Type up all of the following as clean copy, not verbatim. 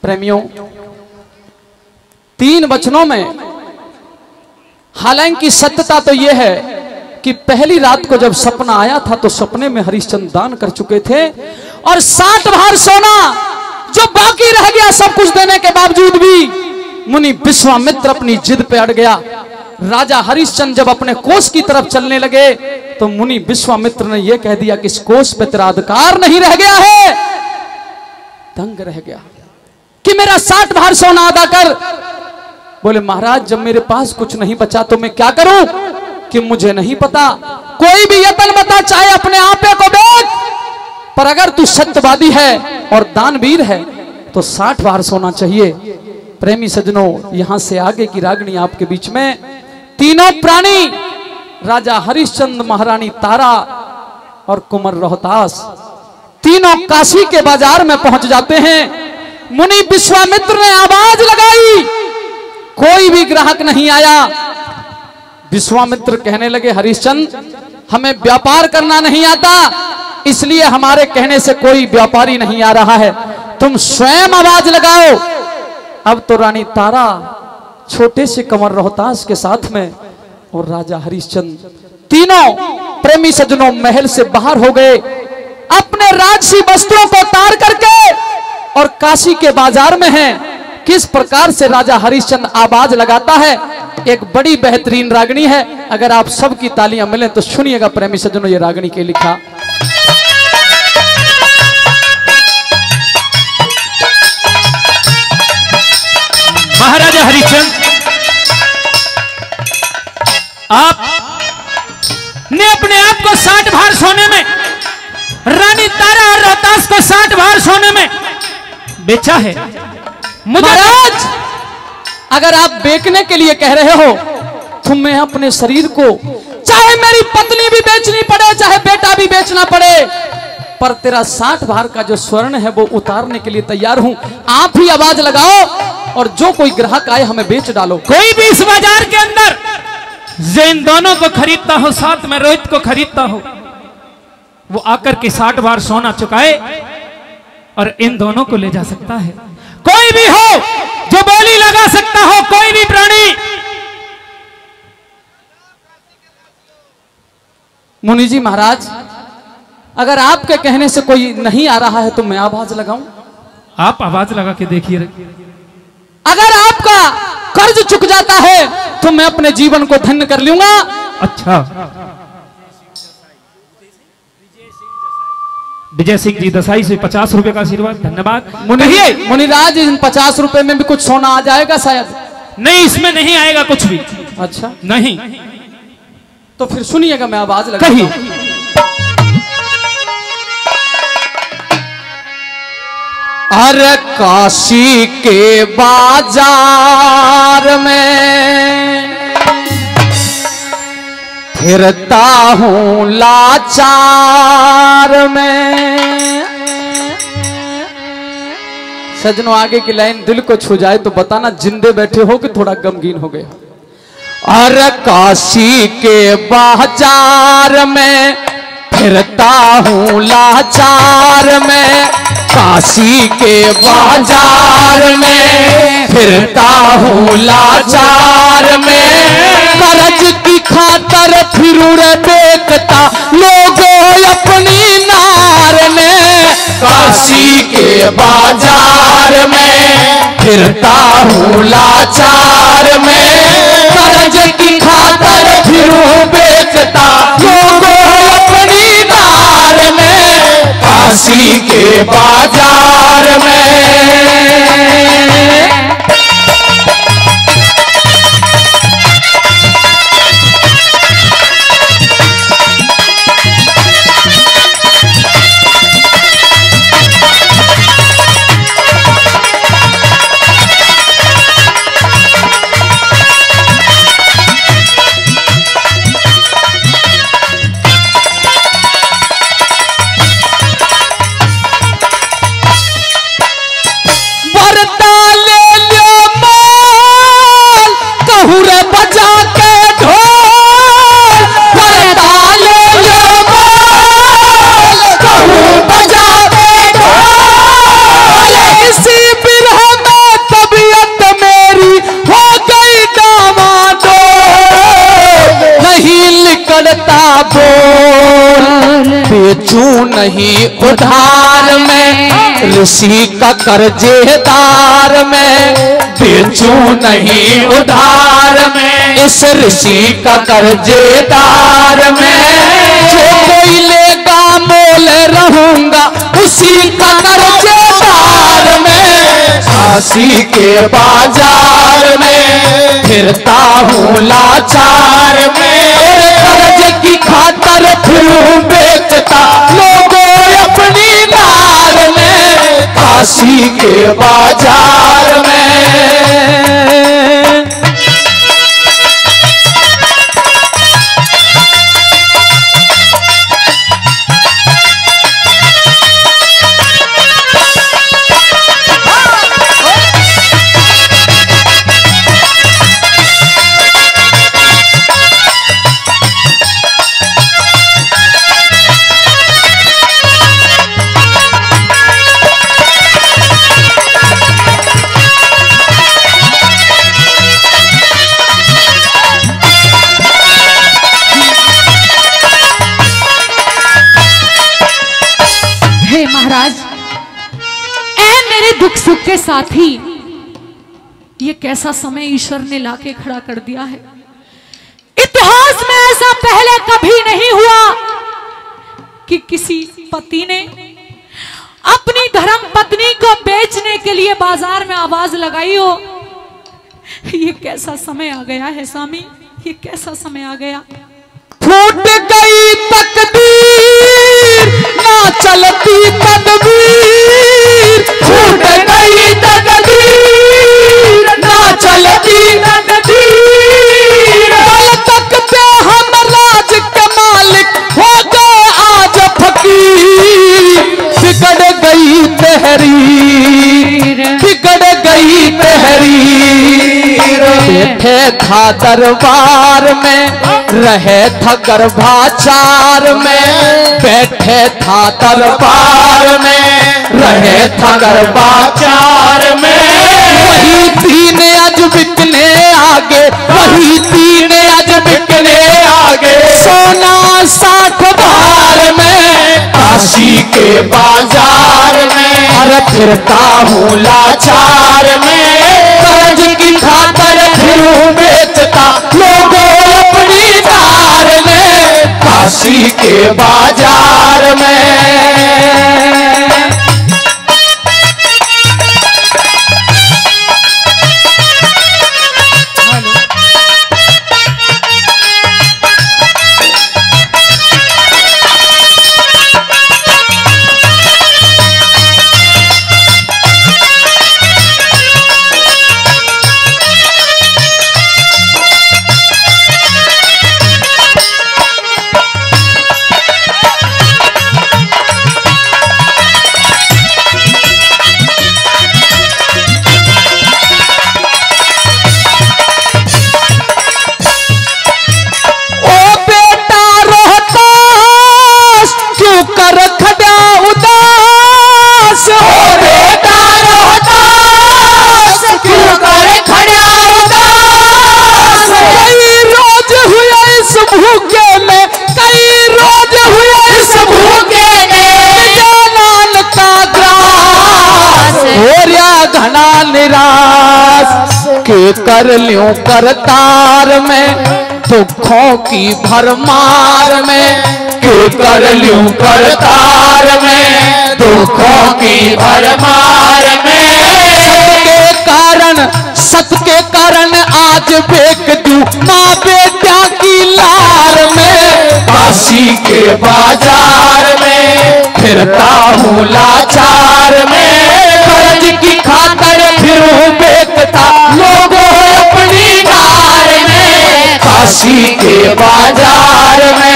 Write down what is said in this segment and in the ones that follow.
प्रेमियों, 3 वचनों में हालांकि सत्यता तो यह है कि पहली रात को जब सपना आया था तो सपने में हरिश्चंद्र दान कर चुके थे और 60 भार सोना जो बाकी रह गया सब कुछ देने के बावजूद भी मुनि विश्वामित्र अपनी जिद पे अड़ गया। राजा हरिश्चंद्र जब अपने कोष की तरफ चलने लगे तो मुनि विश्वामित्र ने यह कह दिया कि इस कोष पे तेरा अधिकार नहीं रह गया है। दंग रह गया कि मेरा 60 भार सोना अदा कर। बोले महाराज जब मेरे पास कुछ नहीं बचा तो मैं क्या करूं? कि मुझे नहीं पता, कोई भी यत्न बता, चाहे अपने आपे को बेच, पर अगर तू सत्यवादी है और दानवीर है तो 60 भार सोना चाहिए। प्रेमी सज्जनों, यहां से आगे की रागनी आपके बीच में तीनों प्राणी राजा हरिश्चंद्र, महारानी तारा और कुंवर रोहतास तीनों काशी के बाजार में पहुंच जाते हैं। मुनि विश्वामित्र ने आवाज लगाई, कोई भी ग्राहक नहीं आया। विश्वामित्र कहने लगे हरिश्चंद्र हमें व्यापार करना नहीं आता, इसलिए हमारे कहने से कोई व्यापारी नहीं आ रहा है, तुम स्वयं आवाज लगाओ। अब तो रानी तारा छोटे से कंवर रोहतास के साथ में और राजा हरिश्चंद्र तीनों प्रेमी सज्जनों महल से बाहर हो गए, अपने राजसी वस्त्रों को तार करके और काशी के बाजार में हैं। किस प्रकार से राजा हरिश्चंद्र आवाज लगाता है, एक बड़ी बेहतरीन रागनी है। अगर आप सबकी तालियां मिलें तो सुनिएगा प्रेमी सज्जनों ये रागनी के लिखा। महाराजा हरिश्चंद्र आप ने अपने आप को 60 भार सोने में, रानी तारा और रोहतास को 60 भार सोने में बेचा है। महाराज अगर आप बेचने के लिए कह रहे हो तो मैं अपने शरीर को, चाहे मेरी पत्नी भी बेचनी पड़े, चाहे बेटा भी बेचना पड़े, पर तेरा 60 भार का जो स्वर्ण है वो उतारने के लिए तैयार हूं। आप ही आवाज लगाओ और जो कोई ग्राहक आए हमें बेच डालो। कोई भी इस बाजार के अंदर जो इन दोनों को खरीदता हो, साथ में रोहित को खरीदता हो, वो आकर के 60 भार सोना चुकाए और इन दोनों को ले जा सकता है। कोई भी हो जो बोली लगा सकता हो, कोई भी प्राणी। मुनि जी महाराज अगर आपके कहने से कोई नहीं आ रहा है तो मैं आवाज लगाऊं? आप आवाज लगा के देखिए। अगर आपका कर्ज चुक जाता है तो मैं अपने जीवन को धन्य कर लूंगा। अच्छा, विजय सिंह जी दसाई से 50 रुपए का आशीर्वाद, धन्यवाद। मुनिराज इन 50 रुपए में भी कुछ सोना आ जाएगा शायद? नहीं, इसमें नहीं आएगा कुछ भी। अच्छा नहीं, तो फिर सुनिएगा मैं आवाज लगा। कहिए। अरे काशी के बाजार में फिरता हूँ लाचार में। सजनों आगे की लाइन दिल को छू जाए तो बताना जिंदे बैठे हो कि थोड़ा गमगीन हो गए। अरे काशी के बाजार में फिरता हूँ लाचार में, काशी के बाजार में फिरता हूँ लाचार में, कर्ज की खातर फिरूं रे देखता लोगों अपनी नार में। काशी के बाजार में फिरता हूँ लाचार में, कर्ज की खातर फिरूं बेचता लोगों अपनी नार में। काशी के बाजार में नहीं उधार में, ऋषि का कर्जेदार में बेचू नहीं उधार में, इस ऋषि का कर्जेदार में। जो कोई लेगा मोल रहूंगा उसी का कर्जेदार में। झांसी के बाजार में फिरता हूँ लाचार में, कर्ज की खातर फिरूं बेचता लोगों अपनी नार में, काशी के बाजार में। दुख सुख के साथी, ये कैसा समय ईश्वर ने लाके खड़ा कर दिया है। इतिहास में ऐसा पहले कभी नहीं हुआ कि किसी पति ने अपनी धर्म पत्नी को बेचने के लिए बाजार में आवाज लगाई हो। ये कैसा समय आ गया है स्वामी, ये कैसा समय आ गया। फूट गई तकदीर ना चलती तदबीर, फूट गई तकदीर ना चलती तदबीर। कल तक हम राज के मालिक हो गए आज फकीर, बिगड़ गई तहरीर, बिगड़ गई तहरीर। बैठे था दरबार में रहे था गर्भाचार में, बैठे था दरबार में रहे था गर्भाचार में। वही तीन अज बिकने आगे, वही तीन अज बिकने आगे, सोना 60 भार में, काशी के बाजार में। अरे फिरता हूँ लाचार में, कर्ज की खातर फिरूं बेचता लोगों अपनी नार में, काशी के बाजार में। के कर ल्यूं करतार में, दुखों की भरमार में, के कर ल्यूं करतार में, दुखों की भरमार में। सत के कारण आज बेक दूं माँ बेटा की लार में, काशी के बाजार में फिरता हूँ लाचार में, कर्ज की खातर फिरूं बेचता लोगों अपनी नार में, काशी के बाजार में।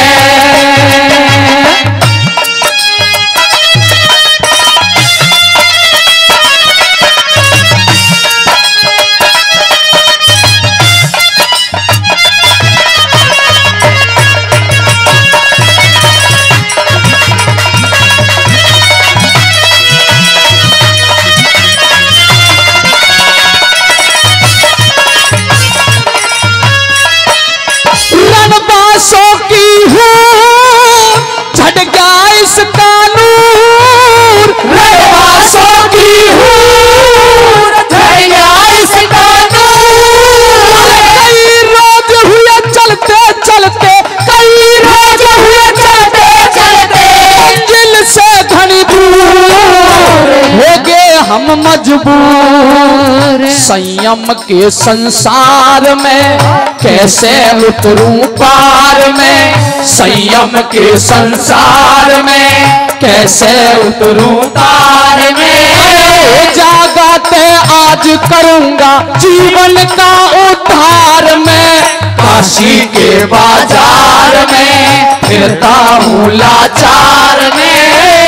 रणबासों की हम मजबूर, संयम के संसार में कैसे उतरूं पार में, संयम के संसार में कैसे उतरूं पार में। जागते आज करूंगा जीवन का उद्धार में, काशी के बाजार में फिरता हूँ लाचार में,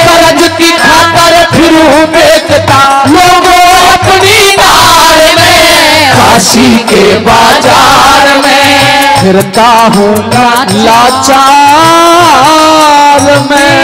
कर्ज की खातर फिरूं बेचता लोगों अपनी नार में, काशी के बाजार में फिरता हूँ लाचार में।